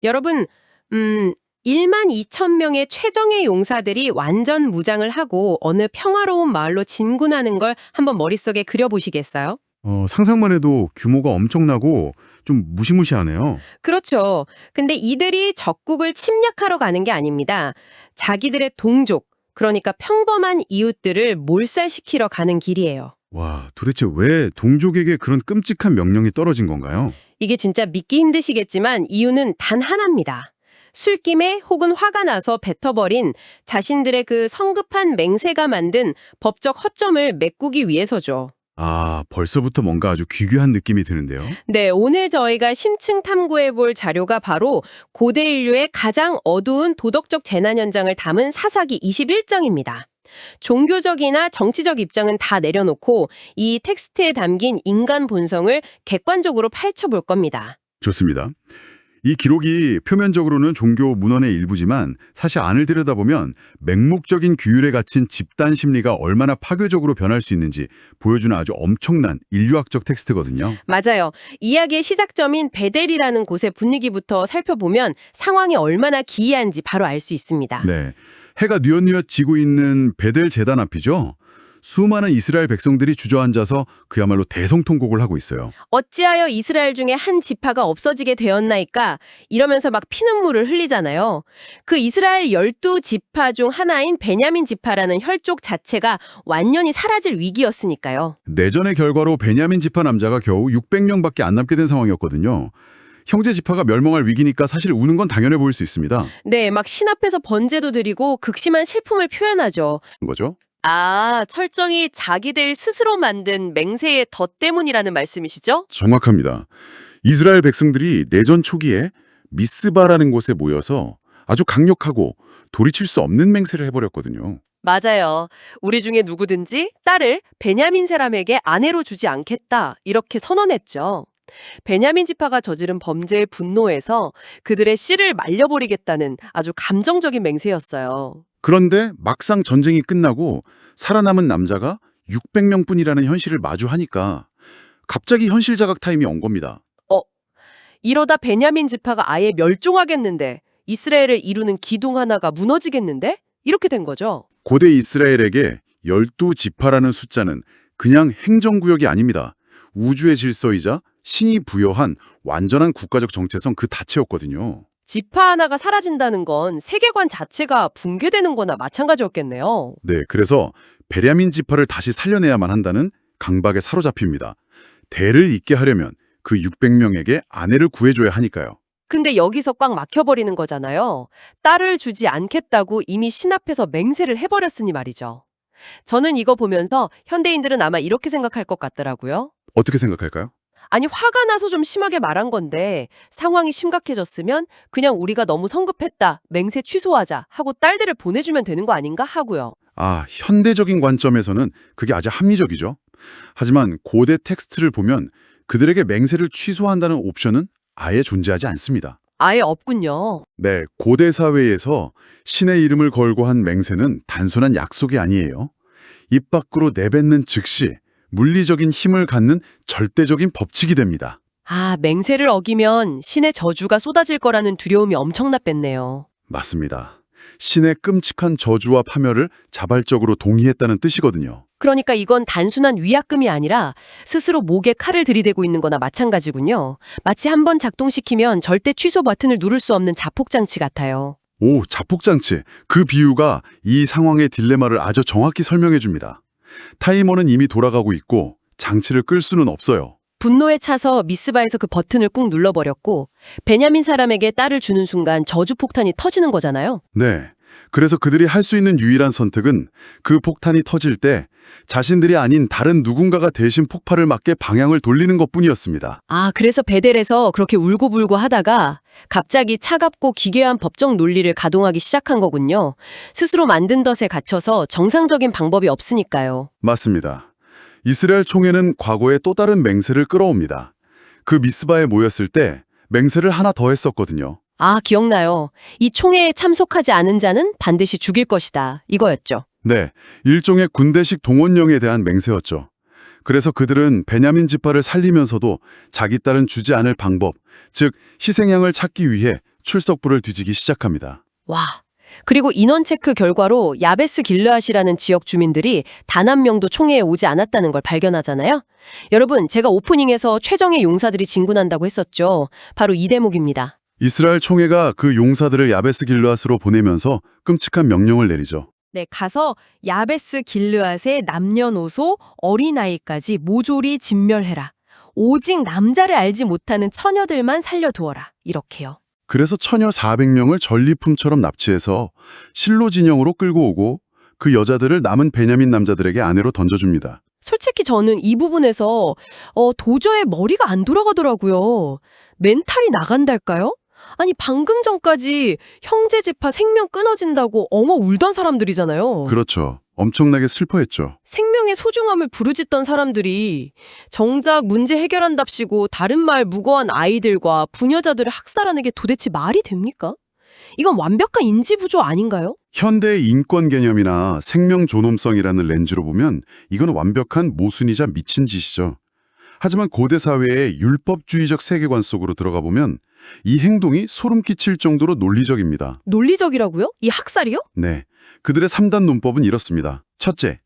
여러분, 1만 2천 명의 최정예 용사들이 완전 무장을 하고 어느 평화로운 마을로 진군하는 걸 한번 머릿속에 그려보시겠어요? 상상만 해도 규모가 엄청나고 좀 무시무시하네요. 그렇죠. 근데 이들이 적국을 침략하러 가는 게 아닙니다. 자기들의 동족, 그러니까 평범한 이웃들을 몰살시키러 가는 길이에요. 와, 도대체 왜 동족에게 그런 끔찍한 명령이 떨어진 건가요? 이게 진짜 믿기 힘드시겠지만 이유는 단 하나입니다. 술김에 혹은 화가 나서 뱉어버린 자신들의 그 성급한 맹세가 만든 법적 허점을 메꾸기 위해서죠. 아, 벌써부터 뭔가 아주 귀귀한 느낌이 드는데요. 네, 오늘 저희가 심층 탐구해 볼 자료가 바로 고대 인류의 가장 어두운 도덕적 재난 현장을 담은 사사기 21장입니다. 종교적이나 정치적 입장은 다 내려놓고 이 텍스트에 담긴 인간 본성을 객관적으로 펼쳐볼 겁니다. 좋습니다. 이 기록이 표면적으로는 종교 문헌의 일부지만 사실 안을 들여다보면 맹목적인 규율에 갇힌 집단 심리가 얼마나 파괴적으로 변할 수 있는지 보여주는 아주 엄청난 인류학적 텍스트거든요. 맞아요. 이야기의 시작점인 베델이라는 곳의 분위기부터 살펴보면 상황이 얼마나 기이한지 바로 알 수 있습니다. 네, 해가 뉘엿뉘엿 지고 있는 베델 제단 앞이죠. 수많은 이스라엘 백성들이 주저앉아서 그야말로 대성통곡을 하고 있어요. 어찌하여 이스라엘 중에 한 지파가 없어지게 되었나이까 이러면서 막 피눈물을 흘리잖아요. 그 이스라엘 12지파 중 하나인 베냐민 지파라는 혈족 자체가 완전히 사라질 위기였으니까요. 내전의 결과로 베냐민 지파 남자가 겨우 600명밖에 안 남게 된 상황이었거든요. 형제 지파가 멸망할 위기니까 사실 우는 건 당연해 보일 수 있습니다. 네, 막 신 앞에서 번제도 드리고 극심한 슬픔을 표현하죠. 거죠? 아, 철저히 자기들 스스로 만든 맹세의 덫 때문이라는 말씀이시죠? 정확합니다. 이스라엘 백성들이 내전 초기에 미스바라는 곳에 모여서 아주 강력하고 돌이칠 수 없는 맹세를 해버렸거든요. 맞아요. 우리 중에 누구든지 딸을 베냐민 사람에게 아내로 주지 않겠다. 이렇게 선언했죠. 베냐민 지파가 저지른 범죄에 분노해서 그들의 씨를 말려버리겠다는 아주 감정적인 맹세였어요. 그런데 막상 전쟁이 끝나고 살아남은 남자가 600명뿐이라는 현실을 마주하니까 갑자기 현실 자각 타임이 온 겁니다. 이러다 베냐민 지파가 아예 멸종하겠는데, 이스라엘을 이루는 기둥 하나가 무너지겠는데? 이렇게 된 거죠. 고대 이스라엘에게 12지파라는 숫자는 그냥 행정구역이 아닙니다. 우주의 질서이자 신이 부여한 완전한 국가적 정체성 그 자체였거든요. 지파 하나가 사라진다는 건 세계관 자체가 붕괴되는 거나 마찬가지였겠네요. 네, 그래서 베냐민 지파를 다시 살려내야만 한다는 강박에 사로잡힙니다. 대를 잇게 하려면 그 600명에게 아내를 구해줘야 하니까요. 근데 여기서 꽉 막혀버리는 거잖아요. 딸을 주지 않겠다고 이미 신 앞에서 맹세를 해버렸으니 말이죠. 저는 이거 보면서 현대인들은 아마 이렇게 생각할 것 같더라고요. 어떻게 생각할까요? 아니, 화가 나서 좀 심하게 말한 건데 상황이 심각해졌으면 그냥 우리가 너무 성급했다, 맹세 취소하자 하고 딸들을 보내주면 되는 거 아닌가 하고요. 아, 현대적인 관점에서는 그게 아주 합리적이죠. 하지만 고대 텍스트를 보면 그들에게 맹세를 취소한다는 옵션은 아예 존재하지 않습니다. 아예 없군요. 네, 고대 사회에서 신의 이름을 걸고 한 맹세는 단순한 약속이 아니에요. 입 밖으로 내뱉는 즉시 물리적인 힘을 갖는 절대적인 법칙이 됩니다. 아, 맹세를 어기면 신의 저주가 쏟아질 거라는 두려움이 엄청났겠네요. 맞습니다. 신의 끔찍한 저주와 파멸을 자발적으로 동의했다는 뜻이거든요. 그러니까 이건 단순한 위약금이 아니라 스스로 목에 칼을 들이대고 있는 거나 마찬가지군요. 마치 한번 작동시키면 절대 취소 버튼을 누를 수 없는 자폭장치 같아요. 오, 자폭장치. 그 비유가 이 상황의 딜레마를 아주 정확히 설명해 줍니다. 타이머는 이미 돌아가고 있고 장치를 끌 수는 없어요. 분노에 차서 미스바에서 그 버튼을 꾹 눌러버렸고 베냐민 사람에게 딸을 주는 순간 저주폭탄이 터지는 거잖아요. 네. 그래서 그들이 할 수 있는 유일한 선택은 그 폭탄이 터질 때 자신들이 아닌 다른 누군가가 대신 폭발을 막게 방향을 돌리는 것뿐이었습니다. 아, 그래서 베델에서 그렇게 울고불고 하다가 갑자기 차갑고 기괴한 법적 논리를 가동하기 시작한 거군요. 스스로 만든 덫에 갇혀서 정상적인 방법이 없으니까요. 맞습니다. 이스라엘 총회는 과거에 또 다른 맹세를 끌어옵니다. 그 미스바에 모였을 때 맹세를 하나 더 했었거든요. 아, 기억나요. 이 총회에 참석하지 않은 자는 반드시 죽일 것이다. 이거였죠. 네, 일종의 군대식 동원령에 대한 맹세였죠. 그래서 그들은 베냐민 지파를 살리면서도 자기 딸은 주지 않을 방법, 즉 희생양을 찾기 위해 출석부를 뒤지기 시작합니다. 와. 그리고 인원 체크 결과로 야베스 길르앗이라는 지역 주민들이 단 한 명도 총회에 오지 않았다는 걸 발견하잖아요. 여러분, 제가 오프닝에서 최정예 용사들이 진군한다고 했었죠. 바로 이 대목입니다. 이스라엘 총회가 그 용사들을 야베스 길르앗으로 보내면서 끔찍한 명령을 내리죠. 네, 가서 야베스 길르앗의 남녀노소 어린아이까지 모조리 진멸해라. 오직 남자를 알지 못하는 처녀들만 살려두어라. 이렇게요. 그래서 처녀 400명을 전리품처럼 납치해서 실로 진영으로 끌고 오고 그 여자들을 남은 베냐민 남자들에게 아내로 던져줍니다. 솔직히 저는 이 부분에서 도저히 머리가 안 돌아가더라고요. 멘탈이 나간달까요? 아니 방금 전까지 형제 집화 생명 끊어진다고 엉어 울던 사람들이잖아요. 그렇죠. 엄청나게 슬퍼했죠. 생명의 소중함을 부르짖던 사람들이 정작 문제 해결한답시고 다른 말 무고한 아이들과 부녀자들을 학살하는 게 도대체 말이 됩니까? 이건 완벽한 인지부조 아닌가요? 현대의 인권 개념이나 생명 존엄성이라는 렌즈로 보면 이건 완벽한 모순이자 미친 짓이죠. 하지만 고대 사회의 율법주의적 세계관 속으로 들어가 보면 이 행동이 소름 끼칠 정도로 논리적입니다. 논리적이라고요? 이 학살이요? 네, 그들의 3단 논법은 이렇습니다. 첫째,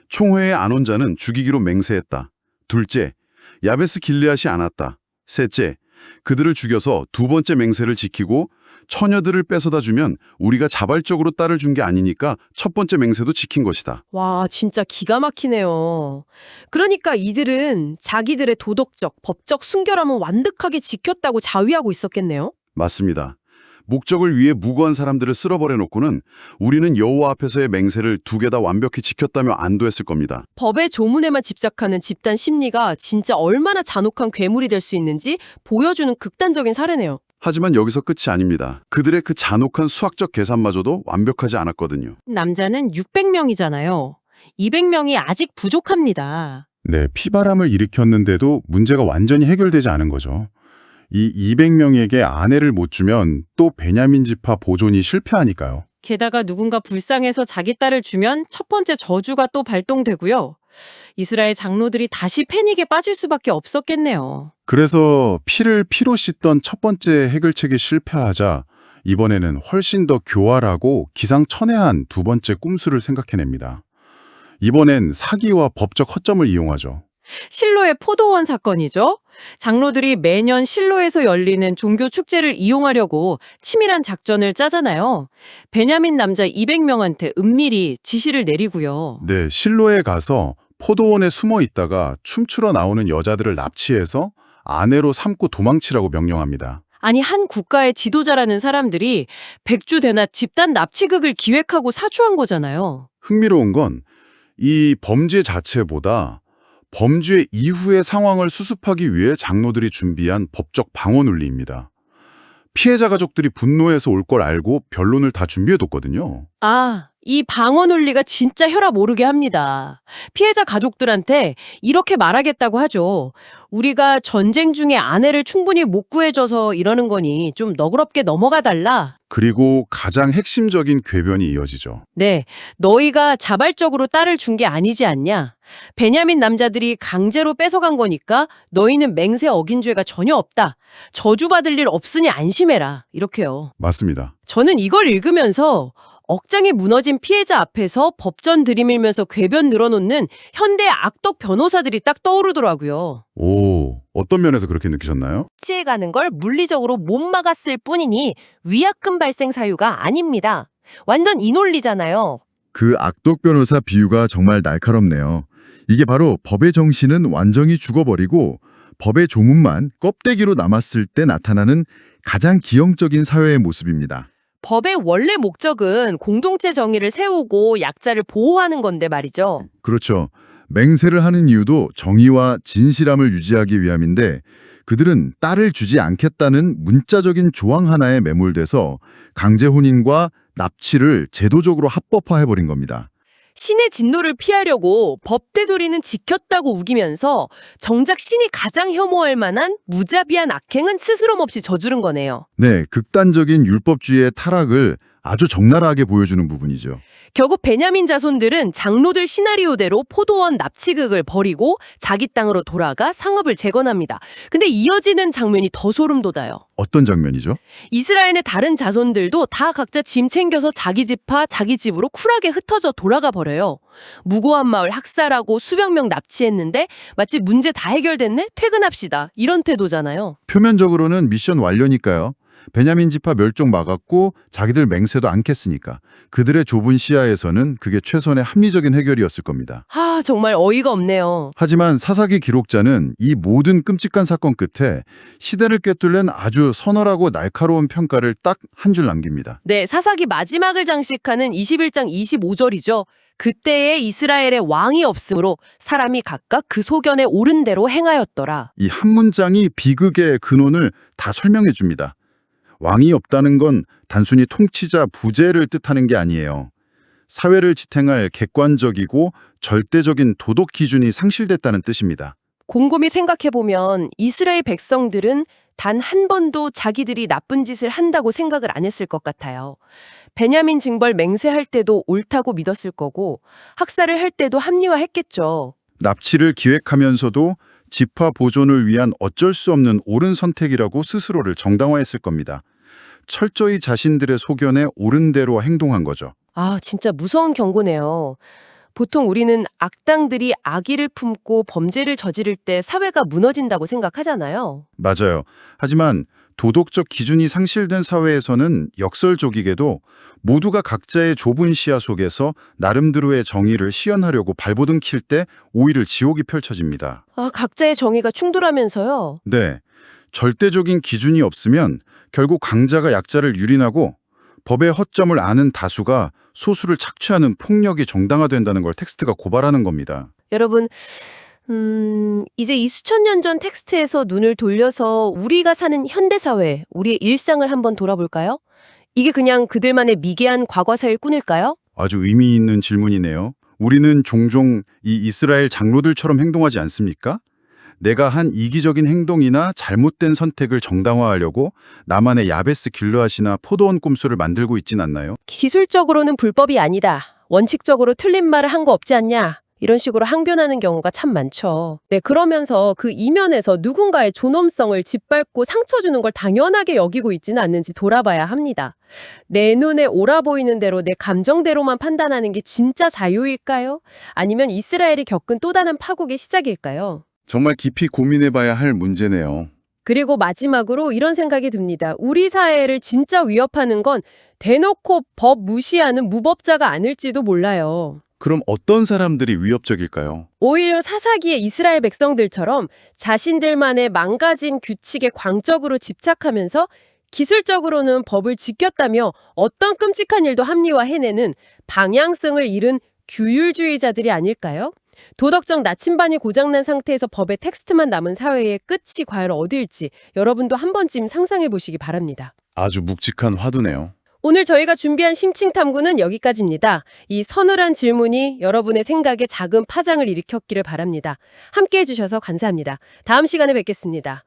총회에 안 온 자는 죽이기로 맹세했다. 둘째, 야베스 길르앗이 안 왔다. 셋째, 그들을 죽여서 두 번째 맹세를 지키고 처녀들을 뺏어다 주면 우리가 자발적으로 딸을 준 게 아니니까 첫 번째 맹세도 지킨 것이다. 와, 진짜 기가 막히네요. 그러니까 이들은 자기들의 도덕적, 법적 순결함은 완벽하게 지켰다고 자위하고 있었겠네요. 맞습니다. 목적을 위해 무고한 사람들을 쓸어버려 놓고는 우리는 여호와 앞에서의 맹세를 두 개 다 완벽히 지켰다며 안도했을 겁니다. 법의 조문에만 집착하는 집단 심리가 진짜 얼마나 잔혹한 괴물이 될 수 있는지 보여주는 극단적인 사례네요. 하지만 여기서 끝이 아닙니다. 그들의 그 잔혹한 수학적 계산마저도 완벽하지 않았거든요. 남자는 600명이잖아요. 200명이 아직 부족합니다. 네, 피바람을 일으켰는데도 문제가 완전히 해결되지 않은 거죠. 이 200명에게 아내를 못 주면 또 베냐민 지파 보존이 실패하니까요. 게다가 누군가 불쌍해서 자기 딸을 주면 첫 번째 저주가 또 발동되고요. 이스라엘 장로들이 다시 패닉에 빠질 수밖에 없었겠네요. 그래서 피를 피로 씻던 첫 번째 해결책이 실패하자 이번에는 훨씬 더 교활하고 기상천외한 두 번째 꼼수를 생각해냅니다. 이번엔 사기와 법적 허점을 이용하죠. 실로의 포도원 사건이죠. 장로들이 매년 실로에서 열리는 종교 축제를 이용하려고 치밀한 작전을 짜잖아요. 베냐민 남자 200명한테 은밀히 지시를 내리고요. 네, 실로에 가서 포도원에 숨어 있다가 춤추러 나오는 여자들을 납치해서 아내로 삼고 도망치라고 명령합니다. 아니 한 국가의 지도자라는 사람들이 백주대낮 집단 납치극을 기획하고 사주한 거잖아요. 흥미로운 건 이 범죄 자체보다 범죄 이후의 상황을 수습하기 위해 장로들이 준비한 법적 방어 논리입니다. 피해자 가족들이 분노해서 올 걸 알고 변론을 다 준비해뒀거든요. 아, 이 방어 논리가 진짜 혈압 오르게 합니다. 피해자 가족들한테 이렇게 말하겠다고 하죠. 우리가 전쟁 중에 아내를 충분히 못 구해줘서 이러는 거니 좀 너그럽게 넘어가 달라. 그리고 가장 핵심적인 궤변이 이어지죠. 네, 너희가 자발적으로 딸을 준 게 아니지 않냐? 베냐민 남자들이 강제로 뺏어간 거니까 너희는 맹세 어긴 죄가 전혀 없다. 저주받을 일 없으니 안심해라. 이렇게요. 맞습니다. 저는 이걸 읽으면서 억장이 무너진 피해자 앞에서 법전 들이밀면서 궤변 늘어놓는 현대 악덕 변호사들이 딱 떠오르더라고요. 오, 어떤 면에서 그렇게 느끼셨나요? 납치해가는 걸 물리적으로 못 막았을 뿐이니 위약금 발생 사유가 아닙니다. 완전 이 논리잖아요. 그 악독 변호사 비유가 정말 날카롭네요. 이게 바로 법의 정신은 완전히 죽어버리고 법의 조문만 껍데기로 남았을 때 나타나는 가장 기형적인 사회의 모습입니다. 법의 원래 목적은 공동체 정의를 세우고 약자를 보호하는 건데 말이죠. 그렇죠. 맹세를 하는 이유도 정의와 진실함을 유지하기 위함인데 그들은 딸을 주지 않겠다는 문자적인 조항 하나에 매몰돼서 강제 혼인과 납치를 제도적으로 합법화해버린 겁니다. 신의 진노를 피하려고 법대도리는 지켰다고 우기면서 정작 신이 가장 혐오할 만한 무자비한 악행은 스스럼 없이 저지른 거네요. 네, 극단적인 율법주의의 타락을 아주 적나라하게 보여주는 부분이죠. 결국 베냐민 자손들은 장로들 시나리오대로 포도원 납치극을 벌이고 자기 땅으로 돌아가 상업을 재건합니다. 근데 이어지는 장면이 더 소름 돋아요. 어떤 장면이죠? 이스라엘의 다른 자손들도 다 각자 짐 챙겨서 자기 집파 자기 집으로 쿨하게 흩어져 돌아가 버려요. 무고한 마을 학살하고 수백 명 납치했는데 마치 문제 다 해결됐네? 퇴근합시다. 이런 태도잖아요. 표면적으로는 미션 완료니까요. 베냐민 지파 멸종 막았고 자기들 맹세도 않겠으니까 그들의 좁은 시야에서는 그게 최선의 합리적인 해결이었을 겁니다. 아, 정말 어이가 없네요. 하지만 사사기 기록자는 이 모든 끔찍한 사건 끝에 시대를 꿰뚫는 아주 서늘하고 날카로운 평가를 딱 한 줄 남깁니다. 네, 사사기 마지막을 장식하는 21장 25절이죠. 그때에 이스라엘의 왕이 없으므로 사람이 각각 그 소견에 옳은 대로 행하였더라. 이 한 문장이 비극의 근원을 다 설명해 줍니다. 왕이 없다는 건 단순히 통치자 부재를 뜻하는 게 아니에요. 사회를 지탱할 객관적이고 절대적인 도덕 기준이 상실됐다는 뜻입니다. 곰곰이 생각해보면 이스라엘 백성들은 단 한 번도 자기들이 나쁜 짓을 한다고 생각을 안 했을 것 같아요. 베냐민 징벌 맹세할 때도 옳다고 믿었을 거고 학살을 할 때도 합리화했겠죠. 납치를 기획하면서도 지파 보존을 위한 어쩔 수 없는 옳은 선택이라고 스스로를 정당화했을 겁니다. 철저히 자신들의 소견에 옳은 대로 행동한 거죠. 아, 진짜 무서운 경고네요. 보통 우리는 악당들이 악의를 품고 범죄를 저지를 때 사회가 무너진다고 생각하잖아요. 맞아요. 하지만 도덕적 기준이 상실된 사회에서는 역설적이게도 모두가 각자의 좁은 시야 속에서 나름대로의 정의를 시연하려고 발버둥 킬 때 오히려 지옥이 펼쳐집니다. 아, 각자의 정의가 충돌하면서요. 네, 절대적인 기준이 없으면 결국 강자가 약자를 유린하고 법의 허점을 아는 다수가 소수를 착취하는 폭력이 정당화된다는 걸 텍스트가 고발하는 겁니다. 여러분, 이제 이 수천 년 전 텍스트에서 눈을 돌려서 우리가 사는 현대사회, 우리의 일상을 한번 돌아볼까요? 이게 그냥 그들만의 미개한 과거사일 뿐일까요? 아주 의미 있는 질문이네요. 우리는 종종 이 이스라엘 장로들처럼 행동하지 않습니까? 내가 한 이기적인 행동이나 잘못된 선택을 정당화하려고 나만의 야베스 길르앗이나 포도원 꼼수를 만들고 있진 않나요? 기술적으로는 불법이 아니다. 원칙적으로 틀린 말을 한 거 없지 않냐. 이런 식으로 항변하는 경우가 참 많죠. 네, 그러면서 그 이면에서 누군가의 존엄성을 짓밟고 상처 주는 걸 당연하게 여기고 있지는 않는지 돌아봐야 합니다. 내 눈에 옳아 보이는 대로 내 감정대로만 판단하는 게 진짜 자유일까요? 아니면 이스라엘이 겪은 또 다른 파국의 시작일까요? 정말 깊이 고민해봐야 할 문제네요. 그리고 마지막으로 이런 생각이 듭니다. 우리 사회를 진짜 위협하는 건 대놓고 법 무시하는 무법자가 아닐지도 몰라요. 그럼 어떤 사람들이 위협적일까요? 오히려 사사기의 이스라엘 백성들처럼 자신들만의 망가진 규칙에 광적으로 집착하면서 기술적으로는 법을 지켰다며 어떤 끔찍한 일도 합리화해내는 방향성을 잃은 규율주의자들이 아닐까요? 도덕적 나침반이 고장난 상태에서 법의 텍스트만 남은 사회의 끝이 과연 어디일지 여러분도 한 번쯤 상상해 보시기 바랍니다. 아주 묵직한 화두네요. 오늘 저희가 준비한 심층 탐구는 여기까지입니다. 이 서늘한 질문이 여러분의 생각에 작은 파장을 일으켰기를 바랍니다. 함께해 주셔서 감사합니다. 다음 시간에 뵙겠습니다.